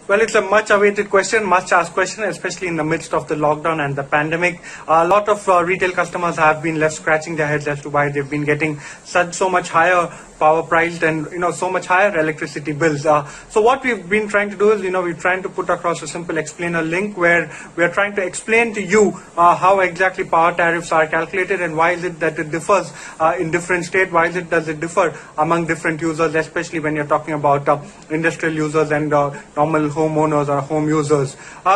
Well, it's a much awaited question, much asked question, especially in the midst of the lockdown and the pandemic. A lot of retail customers have been left scratching their heads as to why they've been getting so much higher power priced and so much higher electricity bills. So what we've been trying to do is we're trying to put across a simple explainer link where we're trying to explain to you how exactly power tariffs are calculated and why is it that it differs in different states, does it differ among different users, especially when you're talking about industrial users and normal homeowners or home users.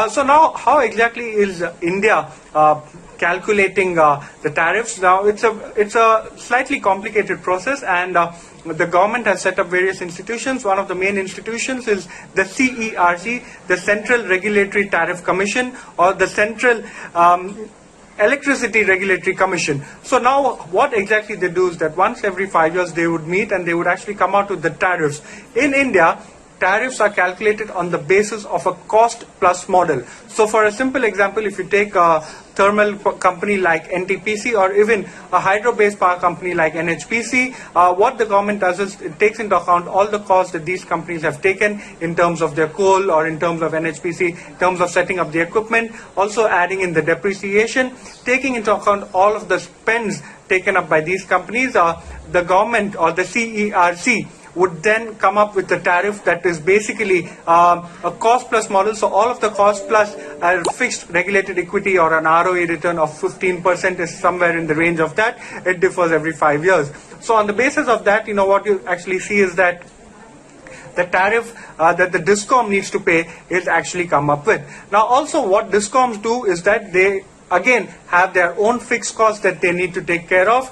So now, how exactly is India calculating the tariffs? Now, it's a slightly complicated process, and the government has set up various institutions. One of the main institutions is the CERC, the Central Regulatory Tariff Commission, or the Central Electricity Regulatory Commission. So now what exactly they do is that once every 5 years they would meet and they would actually come out with the tariffs. In India, tariffs are calculated on the basis of a cost plus model. So for a simple example, if you take a thermal company like NTPC or even a hydro-based power company like NHPC, what the government does is it takes into account all the costs that these companies have taken in terms of their coal or in terms of NHPC, in terms of setting up the equipment, also adding in the depreciation, taking into account all of the spends taken up by these companies. The government or the CERC would then come up with a tariff that is basically a cost plus model. So all of the cost plus a fixed regulated equity or an ROE return of 15% is somewhere in the range of that. It differs every 5 years. So on the basis of that, what you actually see is that the tariff that the DISCOM needs to pay is actually come up with. Now also what DISCOMs do is that they again have their own fixed costs that they need to take care of.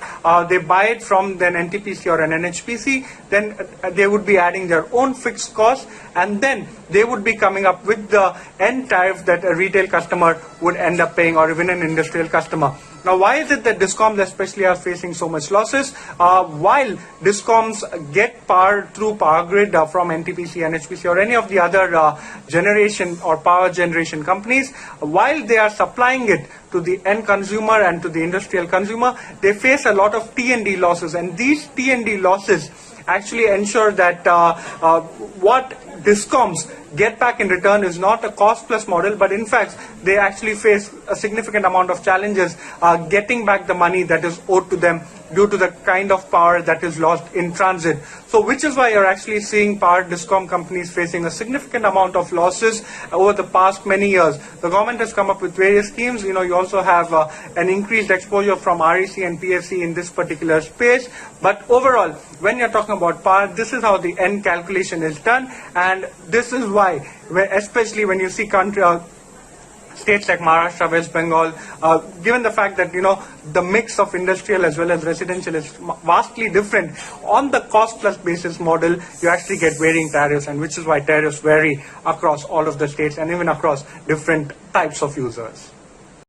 They buy it from an NTPC or an NHPC, then they would be adding their own fixed costs, and then they would be coming up with the end tariff that a retail customer would end up paying, or even an industrial customer. Now, why is it that DISCOMs especially are facing so much losses? While DISCOMs get power through power grid from NTPC, NHPC, or any of the other generation or power generation companies, while they are supplying it to the end consumer and to the industrial consumer, they face a lot of T&D losses, and these T&D losses actually ensure that what DISCOMs get back in return is not a cost plus model, but in fact they actually face a significant amount of challenges getting back the money that is owed to them due to the kind of power that is lost in transit. So which is why you're actually seeing power DISCOM companies facing a significant amount of losses over the past many years. The government has come up with various schemes. You also have an increased exposure from REC and PFC in this particular space. But overall, when you're talking about power, this is how the end calculation is done, and this is why, especially when you see states like Maharashtra, West Bengal, given the fact that the mix of industrial as well as residential is vastly different, on the cost plus basis model you actually get varying tariffs, and which is why tariffs vary across all of the states and even across different types of users.